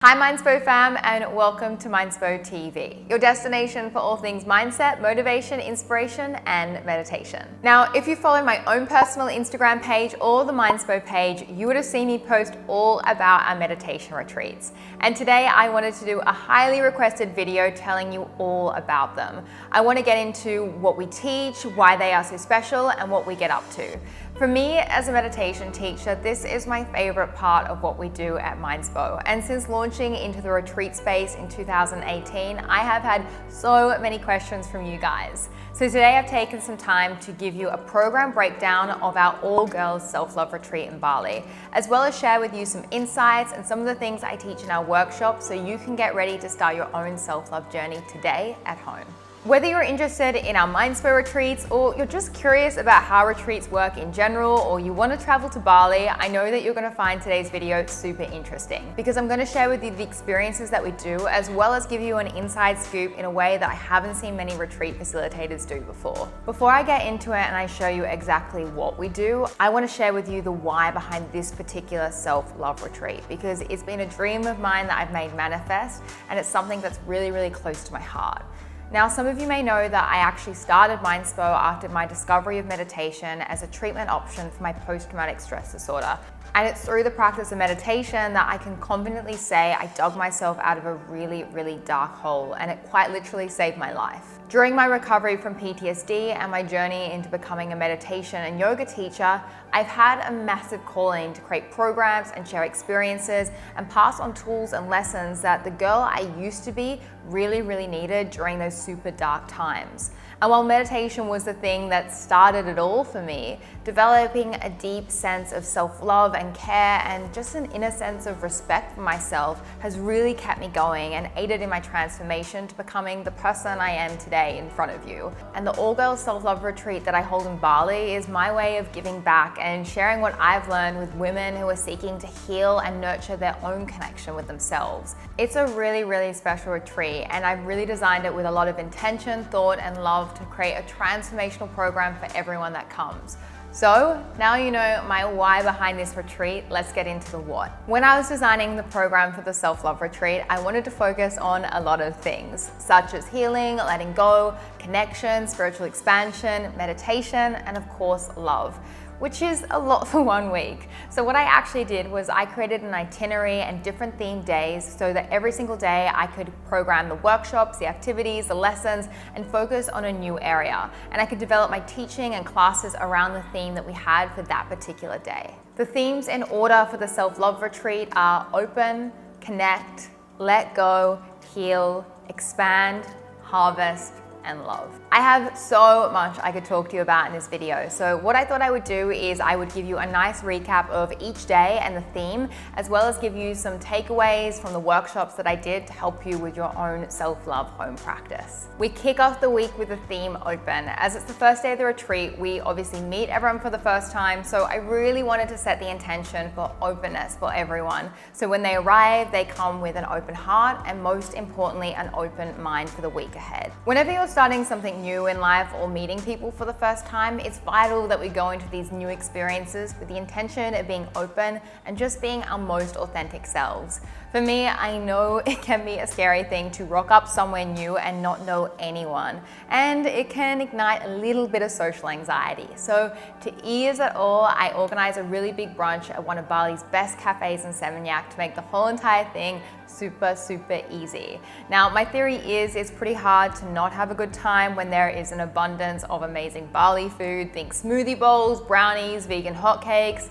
Hi Mindspo fam, and welcome to Mindspo TV, your destination for all things mindset, motivation, inspiration, and meditation. Now, if you follow my own personal Instagram page or the Mindspo page, you would have seen me post all about our meditation retreats. And today I wanted to do a highly requested video telling you all about them. I want to get into what we teach, why they are so special, and what we get up to. For me, as a meditation teacher, this is my favorite part of what we do at Mindspo. And since launching into the retreat space in 2018, I have had so many questions from you guys. So today I've taken some time to give you a program breakdown of our all-girls self-love retreat in Bali, as well as share with you some insights and some of the things I teach in our workshop so you can get ready to start your own self-love journey today at home. Whether you're interested in our Mindspo retreats or you're just curious about how retreats work in general, or you want to travel to Bali, I know that you're going to find today's video super interesting because I'm going to share with you the experiences that we do, as well as give you an inside scoop in a way that I haven't seen many retreat facilitators do before. Before I get into it and I show you exactly what we do, I want to share with you the why behind this particular self-love retreat, because it's been a dream of mine that I've made manifest, and it's something that's really, really close to my heart. Now, some of you may know that I actually started Mindspo after my discovery of meditation as a treatment option for my post-traumatic stress disorder. And it's through the practice of meditation that I can confidently say I dug myself out of a really, really dark hole, and it quite literally saved my life. During my recovery from PTSD and my journey into becoming a meditation and yoga teacher, I've had a massive calling to create programs and share experiences and pass on tools and lessons that the girl I used to be really, really needed during those super dark times. And while meditation was the thing that started it all for me, developing a deep sense of self-love and care and just an inner sense of respect for myself has really kept me going and aided in my transformation to becoming the person I am today in front of you. And the all-girls self-love retreat that I hold in Bali is my way of giving back and sharing what I've learned with women who are seeking to heal and nurture their own connection with themselves. It's a really, really special retreat, and I've really designed it with a lot of intention, thought, and love to create a transformational program for everyone that comes. So now you know my why behind this retreat, let's get into the what. When I was designing the program for the self-love retreat, I wanted to focus on a lot of things, such as healing, letting go, connection, spiritual expansion, meditation, and of course, love, which is a lot for 1 week. So what I actually did was I created an itinerary and different themed days so that every single day I could program the workshops, the activities, the lessons, and focus on a new area. And I could develop my teaching and classes around the theme that we had for that particular day. The themes in order for the self-love retreat are open, connect, let go, heal, expand, harvest, and love. I have so much I could talk to you about in this video. So what I thought I would do is I would give you a nice recap of each day and the theme, as well as give you some takeaways from the workshops that I did to help you with your own self-love home practice. We kick off the week with the theme open. As it's the first day of the retreat, we obviously meet everyone for the first time. So I really wanted to set the intention for openness for everyone. So when they arrive, they come with an open heart and, most importantly, an open mind for the week ahead. Whenever you're starting something new in life or meeting people for the first time, it's vital that we go into these new experiences with the intention of being open and just being our most authentic selves. For me, I know it can be a scary thing to rock up somewhere new and not know anyone, and it can ignite a little bit of social anxiety. So to ease it all, I organize a really big brunch at one of Bali's best cafes in Seminyak to make the whole entire thing super, super easy. Now, my theory is it's pretty hard to not have a good time when there is an abundance of amazing Bali food. Think smoothie bowls, brownies, vegan hotcakes,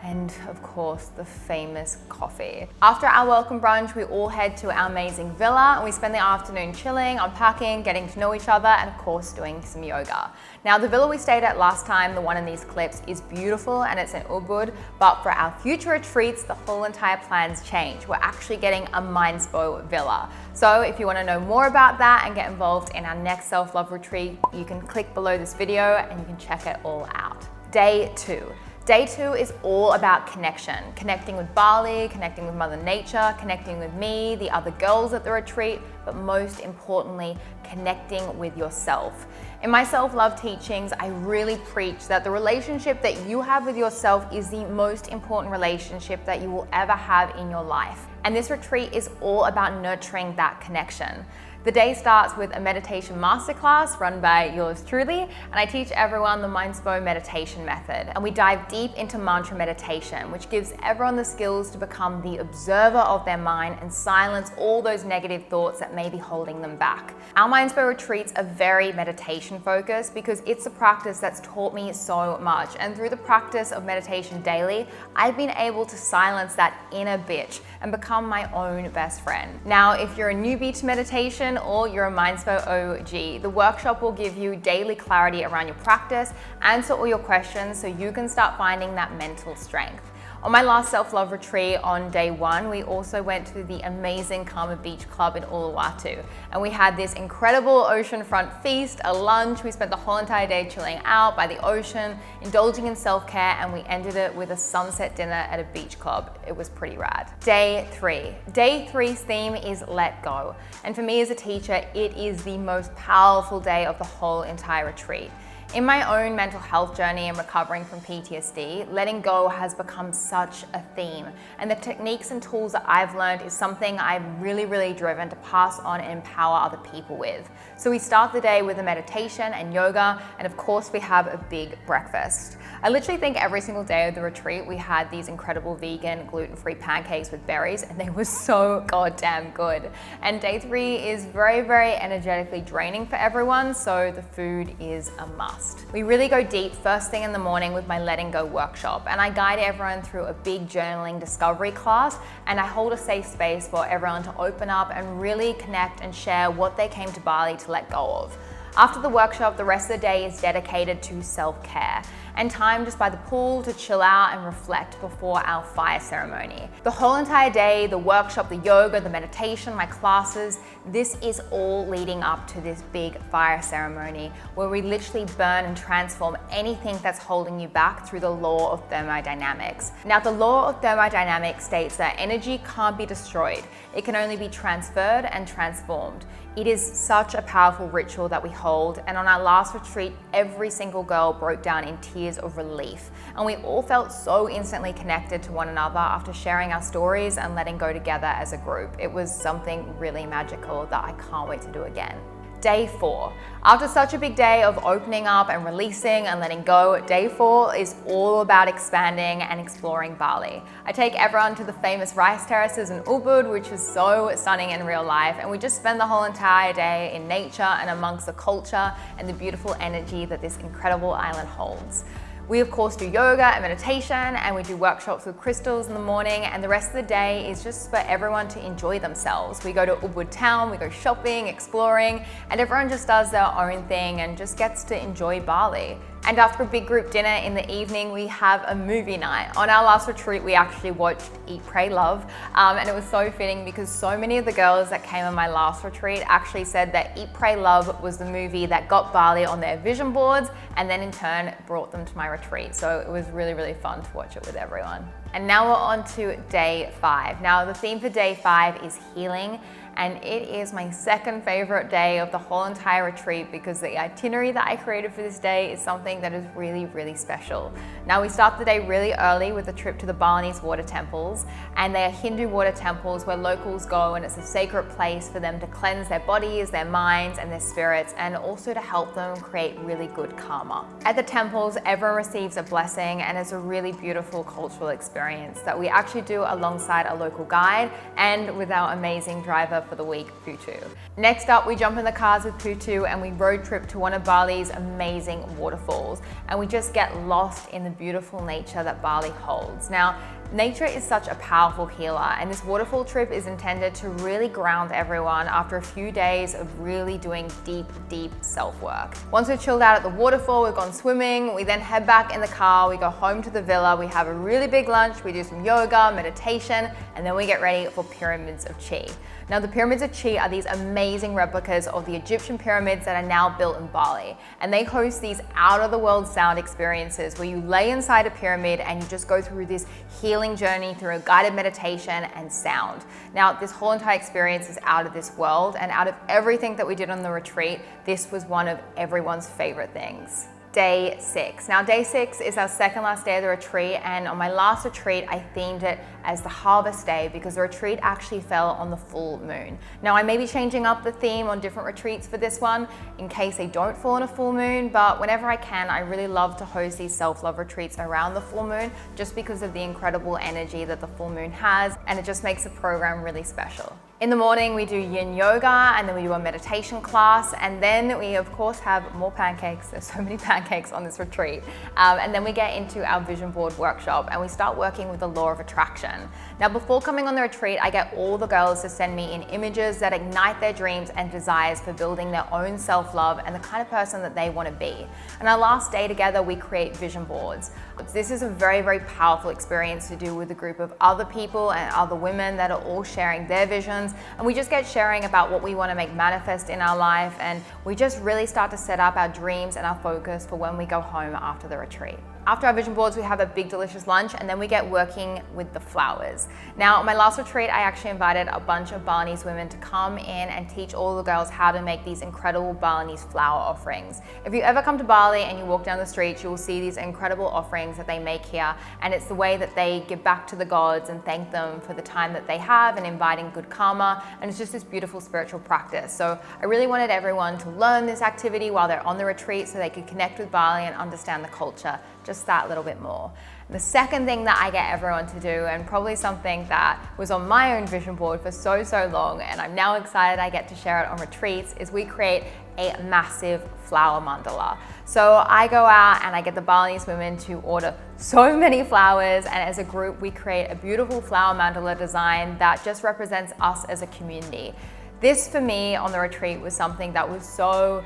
and of course, the famous coffee. After our welcome brunch, we all head to our amazing villa and we spend the afternoon chilling, unpacking, getting to know each other, and of course, doing some yoga. Now, the villa we stayed at last time, the one in these clips, is beautiful and it's in Ubud, but for our future retreats, the whole entire plans change. We're actually getting a Minspo villa. So if you want to know more about that and get involved in our next self-love retreat, you can click below this video and you can check it all out. Day 2. Day 2 is all about connection, connecting with Bali, connecting with Mother Nature, connecting with me, the other girls at the retreat, but most importantly, connecting with yourself. In my self-love teachings, I really preach that the relationship that you have with yourself is the most important relationship that you will ever have in your life. And this retreat is all about nurturing that connection. The day starts with a meditation masterclass run by yours truly, and I teach everyone the Mindspo meditation method. And we dive deep into mantra meditation, which gives everyone the skills to become the observer of their mind and silence all those negative thoughts that may be holding them back. Our Mindspo retreats are very meditation focused because it's a practice that's taught me so much. And through the practice of meditation daily, I've been able to silence that inner bitch and become my own best friend. Now, if you're a newbie to meditation, or you're a Mindspo OG, the workshop will give you daily clarity around your practice, answer all your questions so you can start finding that mental strength. On my last self-love retreat on day 1, we also went to the amazing Karma Beach Club in Uluwatu. And we had this incredible oceanfront feast, a lunch. We spent the whole entire day chilling out by the ocean, indulging in self-care, and we ended it with a sunset dinner at a beach club. It was pretty rad. Day 3. Day 3's theme is let go. And for me as a teacher, it is the most powerful day of the whole entire retreat. In my own mental health journey and recovering from PTSD, letting go has become such a theme. And the techniques and tools that I've learned is something I'm really driven to pass on and empower other people with. So we start the day with a meditation and yoga, and of course we have a big breakfast. I literally think every single day of the retreat we had these incredible vegan, gluten-free pancakes with berries, and they were so goddamn good. And day 3 is very energetically draining for everyone, so the food is a must. We really go deep first thing in the morning with my letting go workshop, and I guide everyone through a big journaling discovery class, and I hold a safe space for everyone to open up and really connect and share what they came to Bali to let go of. After the workshop, the rest of the day is dedicated to self-care and time just by the pool to chill out and reflect before our fire ceremony. The whole entire day, the workshop, the yoga, the meditation, my classes, this is all leading up to this big fire ceremony where we literally burn and transform anything that's holding you back through the law of thermodynamics. Now, the law of thermodynamics states that energy can't be destroyed. It can only be transferred and transformed. It is such a powerful ritual that we hold, and on our last retreat, every single girl broke down in tears of relief. And we all felt so instantly connected to one another after sharing our stories and letting go together as a group. It was something really magical that I can't wait to do again. Day 4. After such a big day of opening up and releasing and letting go, day 4 is all about expanding and exploring Bali. I take everyone to the famous rice terraces in Ubud, which is so stunning in real life, and we just spend the whole entire day in nature and amongst the culture and the beautiful energy that this incredible island holds. We of course do yoga and meditation, and we do workshops with crystals in the morning, and the rest of the day is just for everyone to enjoy themselves. We go to Ubud town, we go shopping, exploring, and everyone just does their own thing and just gets to enjoy Bali. And after a big group dinner in the evening, we have a movie night. On our last retreat, we actually watched Eat, Pray, Love, and it was so fitting because so many of the girls that came on my last retreat actually said that Eat, Pray, Love was the movie that got Bali on their vision boards and then in turn brought them to my retreat. So it was really fun to watch it with everyone. And now we're on to day 5. Now the theme for day 5 is healing, and it is my second favorite day of the whole entire retreat because the itinerary that I created for this day is something that is really special. Now we start the day really early with a trip to the Balinese water temples, and they are Hindu water temples where locals go, and it's a sacred place for them to cleanse their bodies, their minds and their spirits, and also to help them create really good karma. At the temples, everyone receives a blessing, and it's a really beautiful cultural experience that we actually do alongside a local guide and with our amazing driver for the week, Putu. Next up, we jump in the cars with Putu and we road trip to one of Bali's amazing waterfalls, and we just get lost in the beautiful nature that Bali holds. Now, Nature is such a powerful healer, and this waterfall trip is intended to really ground everyone after a few days of really doing deep self-work. Once we've chilled out at the waterfall, we've gone swimming, we then head back in the car, we go home to the villa, we have a really big lunch, we do some yoga, meditation, and then we get ready for pyramids of Chi. Now, the pyramids of Chi are these amazing replicas of the Egyptian pyramids that are now built in Bali. And they host these out-of-the-world sound experiences where you lay inside a pyramid and you just go through this healing journey through a guided meditation and sound. Now, this whole entire experience is out of this world, and out of everything that we did on the retreat, this was one of everyone's favorite things. Day 6. Now, day 6 is our second last day of the retreat, and on my last retreat, I themed it as the harvest day because the retreat actually fell on the full moon. Now, I may be changing up the theme on different retreats for this one in case they don't fall on a full moon, but whenever I can, I really love to host these self-love retreats around the full moon just because of the incredible energy that the full moon has, and it just makes the program really special. In the morning, we do yin yoga, and then we do a meditation class, and then we of course have more pancakes. There's so many pancakes on this retreat. And then we get into our vision board workshop and we start working with the law of attraction. Now, before coming on the retreat, I get all the girls to send me in images that ignite their dreams and desires for building their own self-love and the kind of person that they want to be. And our last day together, we create vision boards. This is a very powerful experience to do with a group of other people and other women that are all sharing their visions, and we just get sharing about what we want to make manifest in our life, and we just really start to set up our dreams and our focus for when we go home after the retreat. After our vision boards, we have a big delicious lunch, and then we get working with the flowers. Now, on my last retreat, I actually invited a bunch of Balinese women to come in and teach all the girls how to make these incredible Balinese flower offerings. If you ever come to Bali and you walk down the streets, you will see these incredible offerings that they make here, and it's the way that they give back to the gods and thank them for the time that they have and inviting good karma, and it's just this beautiful spiritual practice. So I really wanted everyone to learn this activity while they're on the retreat so they could connect with Bali and understand the culture just that little bit more. The second thing that I get everyone to do, and probably something that was on my own vision board for so long, and I'm now excited I get to share it on retreats, is we create a massive flower mandala. So I go out and I get the Balinese women to order so many flowers, and as a group we create a beautiful flower mandala design that just represents us as a community. This for me on the retreat was something that was so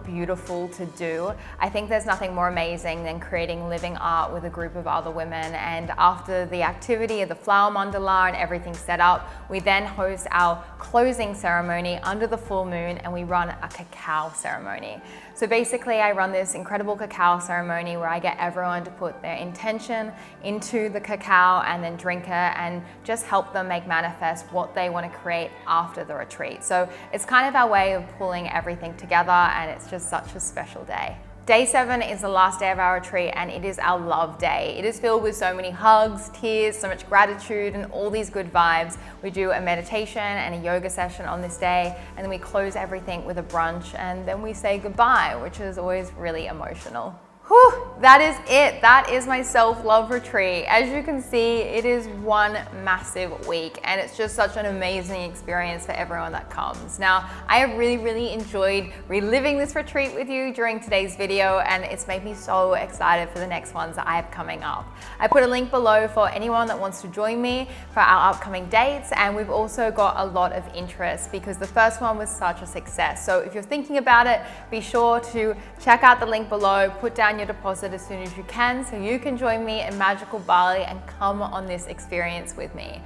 beautiful to do. I think there's nothing more amazing than creating living art with a group of other women, and after the activity of the flower mandala and everything set up, we then host our closing ceremony under the full moon, and we run a cacao ceremony. So basically I run this incredible cacao ceremony where I get everyone to put their intention into the cacao and then drink it and just help them make manifest what they want to create after the retreat. So it's kind of our way of pulling everything together, and it's just such a special day. Day 7 is the last day of our retreat, and it is our love day. It is filled with so many hugs, tears, so much gratitude, and all these good vibes. We do a meditation and a yoga session on this day, and then we close everything with a brunch, and then we say goodbye, which is always really emotional. Whew, that is it. That is my self-love retreat. As you can see, it is one massive week, and it's just such an amazing experience for everyone that comes. Now, I have really enjoyed reliving this retreat with you during today's video, and it's made me so excited for the next ones that I have coming up. I put a link below for anyone that wants to join me for our upcoming dates, and we've also got a lot of interest because the first one was such a success. So if you're thinking about it, be sure to check out the link below, put down your deposit as soon as you can so you can join me in magical Bali and come on this experience with me.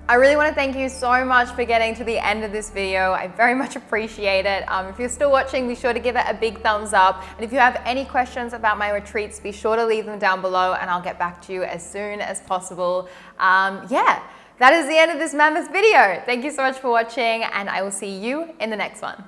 I really want to thank you so much for getting to the end of this video. I very much appreciate it. If you're still watching, be sure to give it a big thumbs up. And if you have any questions about my retreats, be sure to leave them down below and I'll get back to you as soon as possible. Yeah, that is the end of this mammoth video. Thank you so much for watching, and I will see you in the next one.